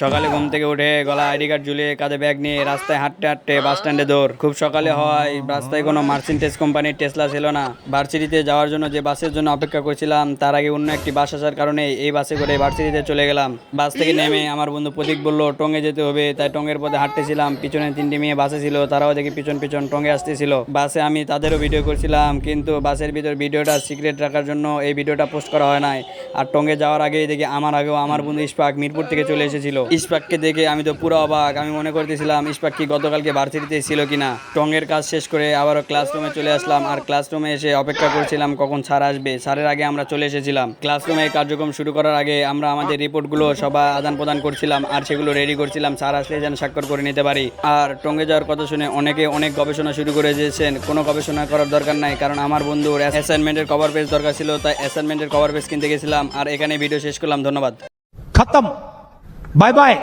সকালে ঘুম থেকে উঠে গলা আইডি কার্ড ঝুলিয়ে কাঁধে ব্যাগ নিয়ে রাস্তায় হাঁটতে হাঁটতে বাস স্ট্যান্ডে দৌড়। খুব সকালে হওয়ায় রাস্তায় কোনো মার্সিডিজ কোম্পানির টেসলা ছিল না। ভার্সিটিতে যাওয়ার জন্য যে বাসের জন্য অপেক্ষা করছিলাম তার আগে অন্য একটি বাস আসার কারণে এই বাসে করে ভার্সিটিতে চলে গেলাম। বাস থেকে নেমে আমার বন্ধু প্রতীক বলল টঙ্গে যেতে হবে, তাই টঙ্গের পথে হাঁটতেছিলাম। পিছনে 3টি মেয়ে বাসে ছিল, তারাও দেখি পিছন পিছন টঙ্গে আসতেছিল। বাসে আমি তাদেরও ভিডিও করছিলাম, কিন্তু বাসের ভিতর ভিডিওটা সিক্রেট রাখার জন্য এই ভিডিওটা পোস্ট করা হয় নাই। আর টঙ্গে যাওয়ার আগেই দেখি আমার আগেও আমার বন্ধু ইশফাক মিরপুর থেকে চলে এসেছিল। ইশফাককে দেখে আমি তো পুরো অবাক। আমি মনে করতেছিলাম ইশফাক কি গতকালকে ভার্সিটিতে ছিল কিনা। টঙ্গের কাজ শেষ করে আবারও ক্লাসরুমে চলে আসলাম, আর ক্লাসরুমে এসে অপেক্ষা করছিলাম কখন স্যার আসবে। স্যারের আগে আমরা চলে এসেছিলাম। ক্লাসরুমে কার্যক্রম শুরু করার আগে আমরা আমাদের রিপোর্টগুলো সবাই আদান প্রদান করছিলাম, আর সেগুলো রেডি করছিলাম স্যার আসলে যেন স্বাক্ষর করে নিতে পারি। আর টঙ্গে যাওয়ার কথা শুনে অনেকে অনেক গবেষণা শুরু করে দিয়েছেন। কোনো গবেষণা করার দরকার নাই, কারণ আমার বন্ধুর অ্যাসাইনমেন্টের কভার পেজ দরকার ছিল, তাই অ্যাসাইনমেন্টের কভার পেজ কিনতে গেছিলাম। আর এখানে ভিডিও শেষ করলাম। ধন্যবাদ। खत्म। Bye bye.